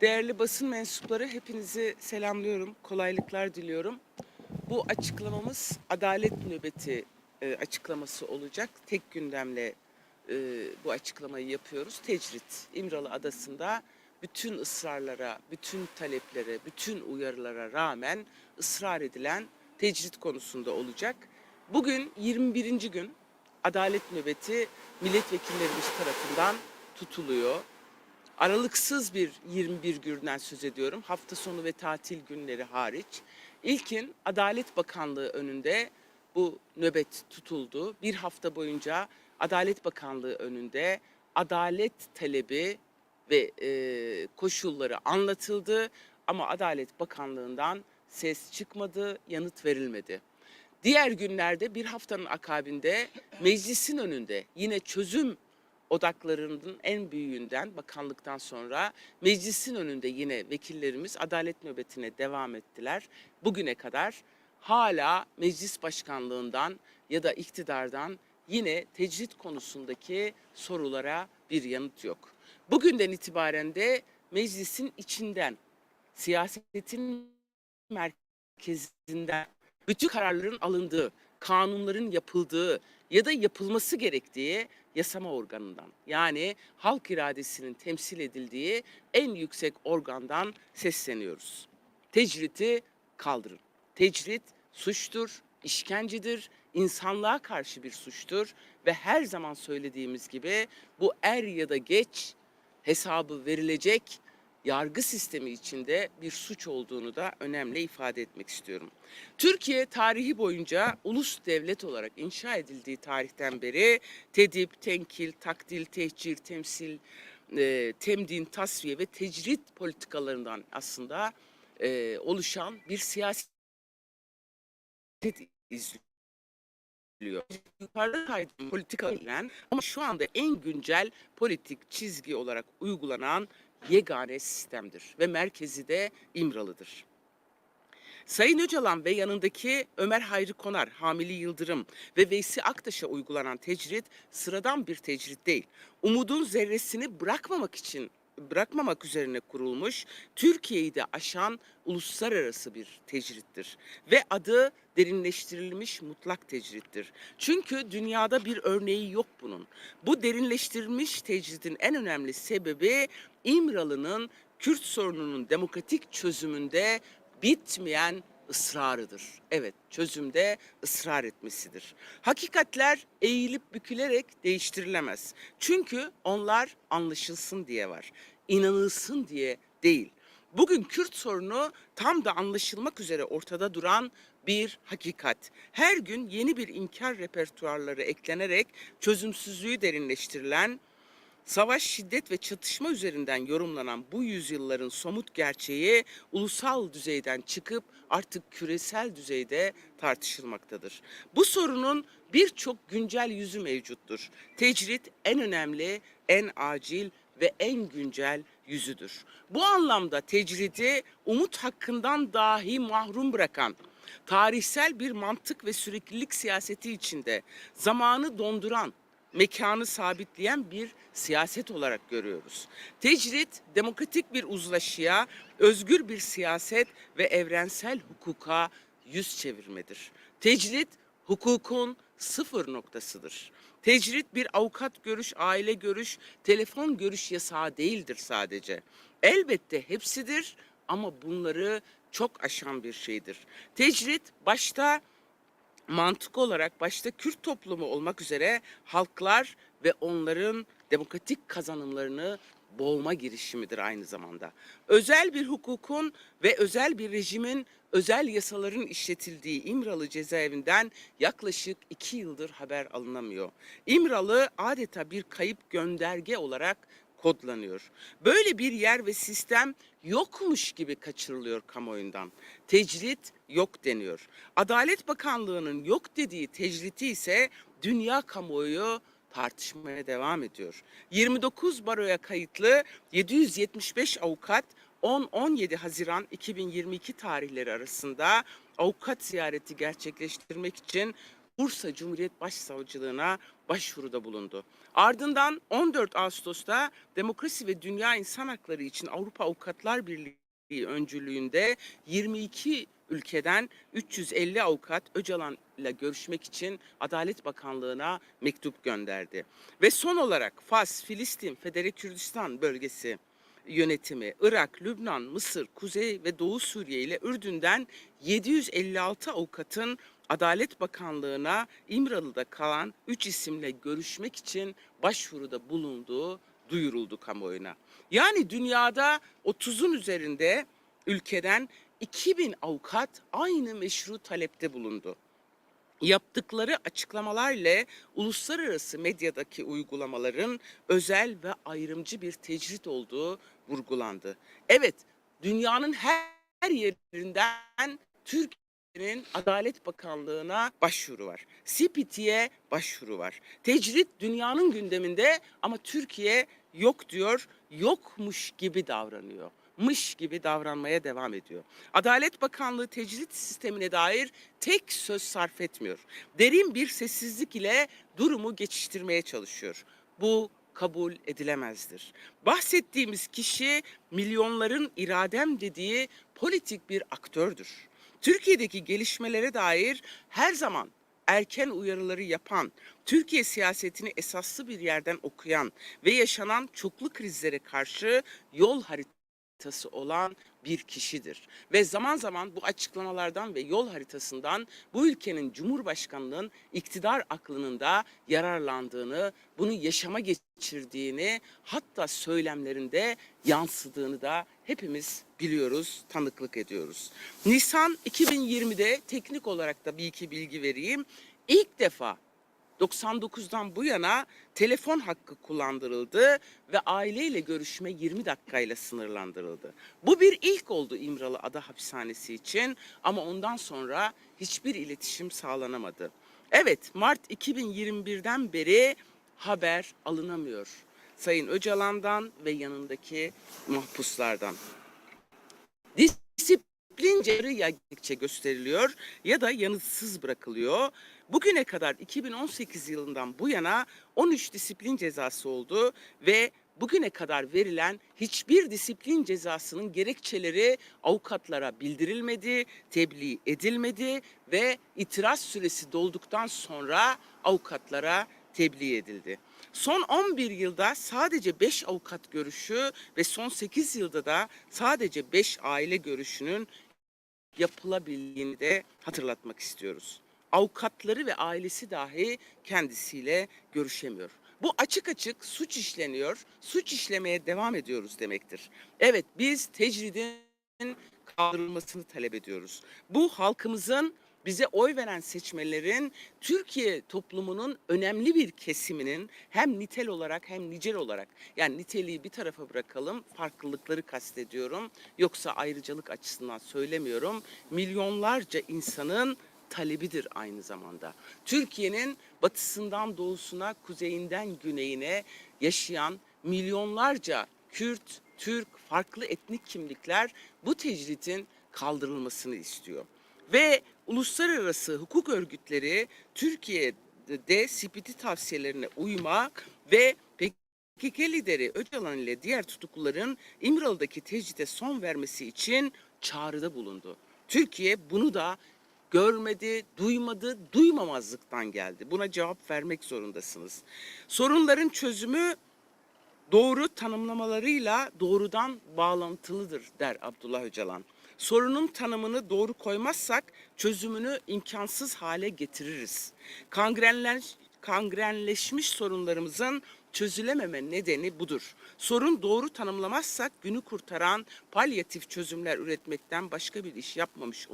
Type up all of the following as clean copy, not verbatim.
Değerli basın mensupları, hepinizi selamlıyorum, kolaylıklar diliyorum. Bu açıklamamız adalet nöbeti açıklaması olacak. Tek gündemle bu açıklamayı yapıyoruz. Tecrit, İmralı Adası'nda bütün ısrarlara, bütün taleplere, bütün uyarılara rağmen ısrar edilen tecrit konusunda olacak. Bugün 21. gün adalet nöbeti milletvekillerimiz tarafından tutuluyor. Aralıksız bir 21 günden söz ediyorum. Hafta sonu ve tatil günleri hariç. İlkin Adalet Bakanlığı önünde bu nöbet tutuldu. Bir hafta boyunca Adalet Bakanlığı önünde adalet talebi ve koşulları anlatıldı. Ama Adalet Bakanlığı'ndan ses çıkmadı, yanıt verilmedi. Diğer günlerde bir haftanın akabinde meclisin önünde yine çözüm odaklarının en büyüğünden bakanlıktan sonra meclisin önünde yine vekillerimiz adalet nöbetine devam ettiler. Bugüne kadar hala meclis başkanlığından ya da iktidardan yine tecrit konusundaki sorulara bir yanıt yok. Bugünden itibaren de meclisin içinden, siyasetin merkezinden bütün kararların alındığı, kanunların yapıldığı ya da yapılması gerektiği yasama organından, yani halk iradesinin temsil edildiği en yüksek organdan sesleniyoruz. Tecriti kaldırın. Tecrit suçtur, işkencedir, insanlığa karşı bir suçtur ve her zaman söylediğimiz gibi bu er ya da geç hesabı verilecek yargı sistemi içinde bir suç olduğunu da önemli ifade etmek istiyorum. Türkiye tarihi boyunca ulus devlet olarak inşa edildiği tarihten beri tedip, tenkil, takdil, tehcir, temsil, temdin, tasfiye ve tecrit politikalarından aslında oluşan bir siyaset izliyor. Yukarıda saydığım politika ile ama şu anda en güncel politik çizgi olarak uygulanan yegane sistemdir ve merkezi de İmralı'dır. Sayın Öcalan ve yanındaki Ömer Hayri Konar, Hamili Yıldırım ve Veysi Aktaş'a uygulanan tecrit sıradan bir tecrit değil. Umudun zerresini bırakmamak üzerine kurulmuş, Türkiye'yi de aşan uluslararası bir tecrittir. Ve adı derinleştirilmiş mutlak tecrittir. Çünkü dünyada bir örneği yok bunun. Bu derinleştirilmiş tecritin en önemli sebebi İmralı'nın Kürt sorununun demokratik çözümünde bitmeyen ısrarıdır. Evet, çözümde ısrar etmesidir. Hakikatler eğilip bükülerek değiştirilemez. Çünkü onlar anlaşılsın diye var. İnanılsın diye değil. Bugün Kürt sorunu tam da anlaşılmak üzere ortada duran bir hakikat. Her gün yeni bir inkar repertuarları eklenerek çözümsüzlüğü derinleştirilen, savaş, şiddet ve çatışma üzerinden yorumlanan bu yüzyılların somut gerçeği ulusal düzeyden çıkıp artık küresel düzeyde tartışılmaktadır. Bu sorunun birçok güncel yüzü mevcuttur. Tecrit en önemli, en acil ve en güncel yüzüdür. Bu anlamda tecridi umut hakkından dahi mahrum bırakan, tarihsel bir mantık ve süreklilik siyaseti içinde zamanı donduran, mekanı sabitleyen bir siyaset olarak görüyoruz. Tecrit, demokratik bir uzlaşıya, özgür bir siyaset ve evrensel hukuka yüz çevirmedir. Tecrit, hukukun sıfır noktasıdır. Tecrit bir avukat görüş, aile görüş, telefon görüş yasağı değildir sadece. Elbette hepsidir ama bunları çok aşan bir şeydir. Tecrit başta mantık olarak başta Kürt toplumu olmak üzere halklar ve onların demokratik kazanımlarını boğma girişimidir aynı zamanda. Özel bir hukukun ve özel bir rejimin, özel yasaların işletildiği İmralı cezaevinden yaklaşık 2 yıldır haber alınamıyor. İmralı adeta bir kayıp gönderge olarak kodlanıyor. Böyle bir yer ve sistem yokmuş gibi kaçırılıyor kamuoyundan. Tecrit yok deniyor. Adalet Bakanlığı'nın yok dediği tecriti ise dünya kamuoyu tartışmaya devam ediyor. 29 baroya kayıtlı 775 avukat 10-17 Haziran 2022 tarihleri arasında avukat ziyareti gerçekleştirmek için Bursa Cumhuriyet Başsavcılığına başvuruda bulundu. Ardından 14 Ağustos'ta Demokrasi ve Dünya İnsan Hakları için Avrupa Avukatlar Birliği öncülüğünde 22 ülkeden 350 avukat Öcalan'la görüşmek için Adalet Bakanlığı'na mektup gönderdi. Ve son olarak Fas, Filistin, Federe Kürdistan bölgesi yönetimi, Irak, Lübnan, Mısır, Kuzey ve Doğu Suriye ile Ürdün'den 756 avukatın Adalet Bakanlığı'na İmralı'da kalan 3 isimle görüşmek için başvuruda bulunduğu duyuruldu kamuoyuna. Yani dünyada 30'un üzerinde ülkeden 2000 avukat aynı meşru talepte bulundu. Yaptıkları açıklamalarla uluslararası medyadaki uygulamaların özel ve ayrımcı bir tecrit olduğu vurgulandı. Evet, dünyanın her yerinden Türkiye'nin Adalet Bakanlığı'na başvuru var. CPT'ye başvuru var. Tecrit dünyanın gündeminde ama Türkiye yok diyor, yokmuş gibi davranıyor. Mış gibi davranmaya devam ediyor. Adalet Bakanlığı tecrit sistemine dair tek söz sarf etmiyor. Derin bir sessizlik ile durumu geçiştirmeye çalışıyor. Bu kabul edilemezdir. Bahsettiğimiz kişi milyonların iradem dediği politik bir aktördür. Türkiye'deki gelişmelere dair her zaman erken uyarıları yapan, Türkiye siyasetini esaslı bir yerden okuyan ve yaşanan çoklu krizlere karşı yol haritası olan bir kişidir. Ve zaman zaman bu açıklamalardan ve yol haritasından bu ülkenin Cumhurbaşkanlığının iktidar aklının da yararlandığını, bunu yaşama geçirdiğini, hatta söylemlerinde yansıdığını da hepimiz biliyoruz, tanıklık ediyoruz. Nisan 2020'de teknik olarak da bir iki bilgi vereyim. İlk defa 99'dan bu yana telefon hakkı kullandırıldı ve aileyle görüşme 20 dakikayla sınırlandırıldı. Bu bir ilk oldu İmralı Ada Hapishanesi için ama ondan sonra hiçbir iletişim sağlanamadı. Evet, Mart 2021'den beri haber alınamıyor Sayın Öcalan'dan ve yanındaki mahpuslardan. Disiplince ya gösteriliyor ya da yanıtsız bırakılıyor. Bugüne kadar 2018 yılından bu yana 13 disiplin cezası oldu ve bugüne kadar verilen hiçbir disiplin cezasının gerekçeleri avukatlara bildirilmedi, tebliğ edilmedi ve itiraz süresi dolduktan sonra avukatlara tebliğ edildi. Son 11 yılda sadece 5 avukat görüşü ve son 8 yılda da sadece 5 aile görüşünün yapılabildiğini de hatırlatmak istiyoruz. Avukatları ve ailesi dahi kendisiyle görüşemiyor. Bu açık açık suç işleniyor, suç işlemeye devam ediyoruz demektir. Evet, biz tecridin kaldırılmasını talep ediyoruz. Bu halkımızın, bize oy veren seçmenlerin, Türkiye toplumunun önemli bir kesiminin hem nitel olarak hem nicel olarak, yani niteliği bir tarafa bırakalım, farklılıkları kastediyorum, yoksa ayrıcalık açısından söylemiyorum, milyonlarca insanın talebidir aynı zamanda. Türkiye'nin batısından doğusuna, kuzeyinden güneyine yaşayan milyonlarca Kürt, Türk, farklı etnik kimlikler bu tecritin kaldırılmasını istiyor. Ve uluslararası hukuk örgütleri Türkiye'de CPT tavsiyelerine uymak ve PKK lideri Öcalan ile diğer tutukluların İmralı'daki tecride son vermesi için çağrıda bulundu. Türkiye bunu da görmedi, duymadı, duymamazlıktan geldi. Buna cevap vermek zorundasınız. Sorunların çözümü doğru tanımlamalarıyla doğrudan bağlantılıdır der Abdullah Öcalan. Sorunun tanımını doğru koymazsak çözümünü imkansız hale getiririz. Kangrenleşmiş sorunlarımızın çözülememe nedeni budur. Sorun doğru tanımlamazsak günü kurtaran palyatif çözümler üretmekten başka bir iş yapmamış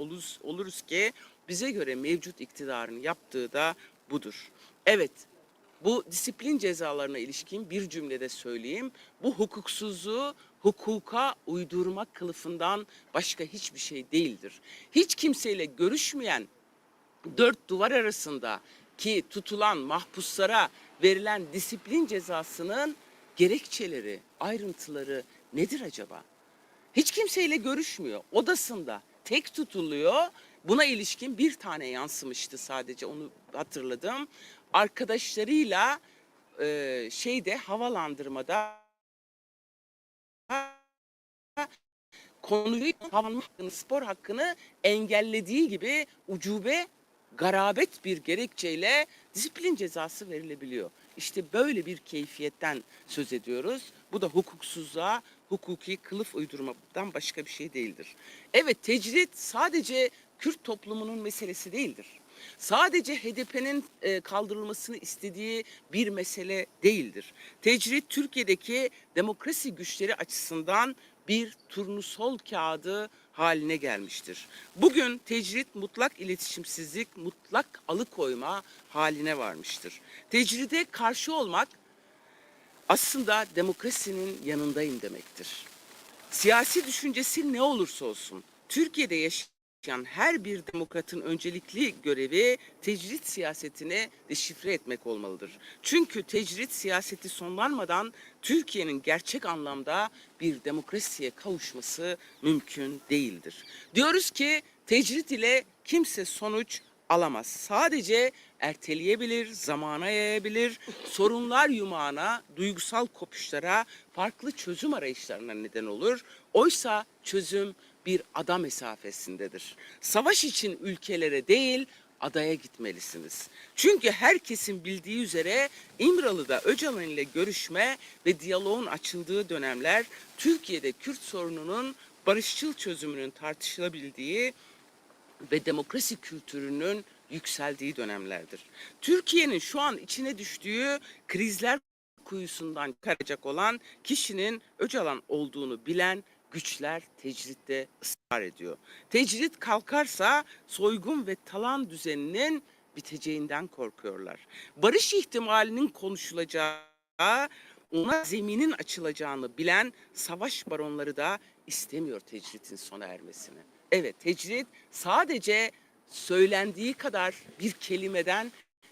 oluruz ki bize göre mevcut iktidarın yaptığı da budur. Evet, bu disiplin cezalarına ilişkin bir cümlede söyleyeyim. Bu hukuksuzluğu hukuka uydurmak kılıfından başka hiçbir şey değildir. Hiç kimseyle görüşmeyen, dört duvar arasında ki tutulan mahpuslara verilen disiplin cezasının gerekçeleri, ayrıntıları nedir acaba? Hiç kimseyle görüşmüyor. Odasında tek tutuluyor Buna ilişkin bir tane yansımıştı sadece, onu hatırladım. Arkadaşlarıyla havalandırmada konuyu havalanma hakkını, spor hakkını engellediği gibi ucube, garabet bir gerekçeyle disiplin cezası verilebiliyor. İşte böyle bir keyfiyetten söz ediyoruz. Bu da hukuksuzluğa, hukuki kılıf uydurmadan başka bir şey değildir. Evet, tecrit sadece Kürt toplumunun meselesi değildir. Sadece HDP'nin kaldırılmasını istediği bir mesele değildir. Tecrit Türkiye'deki demokrasi güçleri açısından bir turnusol kağıdı haline gelmiştir. Bugün tecrit mutlak iletişimsizlik, mutlak alıkoyma haline varmıştır. Tecride karşı olmak aslında demokrasinin yanındayım demektir. Siyasi düşüncesi ne olursa olsun Türkiye'de yaşayan her bir demokratın öncelikli görevi tecrit siyasetini deşifre etmek olmalıdır. Çünkü tecrit siyaseti sonlanmadan Türkiye'nin gerçek anlamda bir demokrasiye kavuşması mümkün değildir. Diyoruz ki tecrit ile kimse sonuç alamaz. Sadece erteleyebilir, zamana yayabilir, sorunlar yumağına, duygusal kopuşlara, farklı çözüm arayışlarına neden olur. Oysa çözüm bir ada mesafesindedir. Savaş için ülkelere değil, adaya gitmelisiniz. Çünkü herkesin bildiği üzere İmralı'da Öcalan ile görüşme ve diyaloğun açıldığı dönemler Türkiye'de Kürt sorununun barışçıl çözümünün tartışılabildiği ve demokrasi kültürünün yükseldiği dönemlerdir. Türkiye'nin şu an içine düştüğü krizler kuyusundan çıkaracak olan kişinin Öcalan olduğunu bilen güçler tecritte ısrar ediyor. Tecrit kalkarsa soygun ve talan düzeninin biteceğinden korkuyorlar. Barış ihtimalinin konuşulacağı, ona zeminin açılacağını bilen savaş baronları da istemiyor tecritin sona ermesini. Evet, tecrit sadece söylendiği kadar bir kelimeden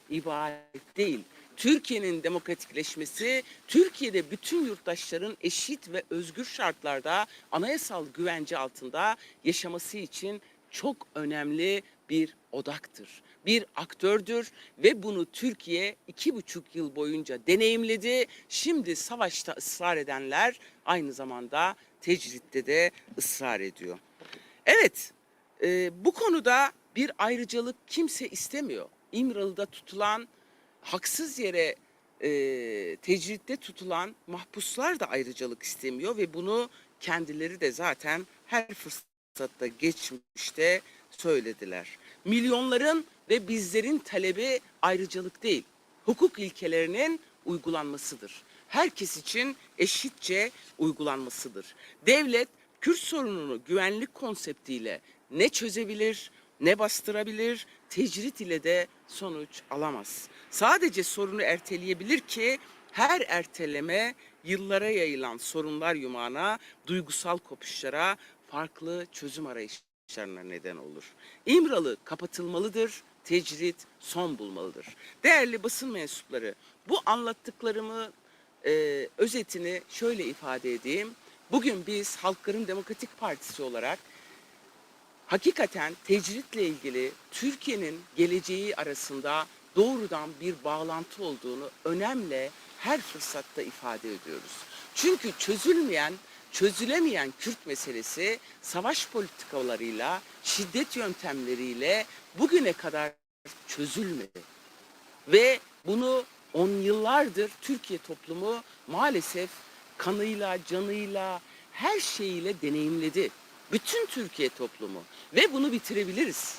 ibaret değil. Türkiye'nin demokratikleşmesi, Türkiye'de bütün yurttaşların eşit ve özgür şartlarda anayasal güvence altında yaşaması için çok önemli bir odaktır. Bir aktördür ve bunu Türkiye 2,5 yıl boyunca deneyimledi. Şimdi savaşta ısrar edenler aynı zamanda tecritte de ısrar ediyor. Evet, bu konuda bir ayrıcalık kimse istemiyor. İmralı'da tutulan, haksız yere tecritte tutulan mahpuslar da ayrıcalık istemiyor ve bunu kendileri de zaten her fırsatta geçmişte söylediler. Milyonların ve bizlerin talebi ayrıcalık değil, hukuk ilkelerinin uygulanmasıdır. Herkes için eşitçe uygulanmasıdır. Devlet Kürt sorununu güvenlik konseptiyle ne çözebilir, ne bastırabilir, tecrit ile de sonuç alamaz. Sadece sorunu erteleyebilir ki her erteleme yıllara yayılan sorunlar yumağına, duygusal kopuşlara, farklı çözüm arayışlarına neden olur. İmralı kapatılmalıdır, tecrit son bulmalıdır. Değerli basın mensupları, bu anlattıklarımı özetini şöyle ifade edeyim. Bugün biz Halkların Demokratik Partisi olarak hakikaten tecritle ilgili Türkiye'nin geleceği arasında doğrudan bir bağlantı olduğunu önemli her fırsatta ifade ediyoruz. Çünkü çözülemeyen Kürt meselesi savaş politikalarıyla, şiddet yöntemleriyle bugüne kadar çözülmedi. Ve bunu 10 yıllardır Türkiye toplumu maalesef kanıyla, canıyla, her şeyiyle deneyimledi. Bütün Türkiye toplumu. Ve bunu bitirebiliriz.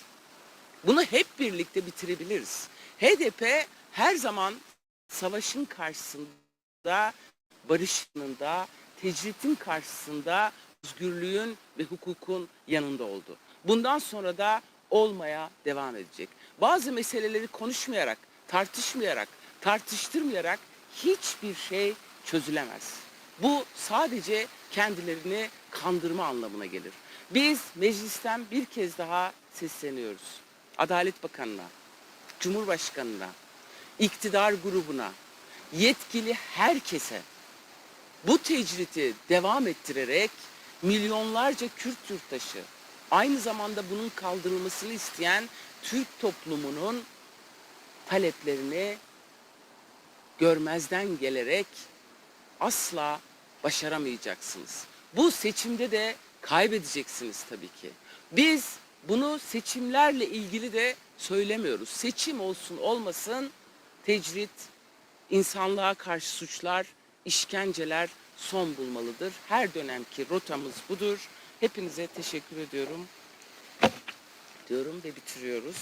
Bunu hep birlikte bitirebiliriz. HDP her zaman savaşın karşısında, barışın da, tecritin karşısında özgürlüğün ve hukukun yanında oldu. Bundan sonra da olmaya devam edecek. Bazı meseleleri konuşmayarak, tartışmayarak, tartıştırmayarak hiçbir şey çözülemez. Bu sadece kendilerini kandırma anlamına gelir. Biz meclisten bir kez daha sesleniyoruz. Adalet Bakanı'na, Cumhurbaşkanı'na, iktidar grubuna, yetkili herkese bu tecriti devam ettirerek milyonlarca Kürt yurttaşı aynı zamanda bunun kaldırılmasını isteyen Türk toplumunun taleplerini görmezden gelerek asla başaramayacaksınız. Bu seçimde de kaybedeceksiniz tabii ki. Biz bunu seçimlerle ilgili de söylemiyoruz. Seçim olsun olmasın tecrit, insanlığa karşı suçlar, işkenceler son bulmalıdır. Her dönemki rotamız budur. Hepinize teşekkür ediyorum diyorum ve bitiriyoruz.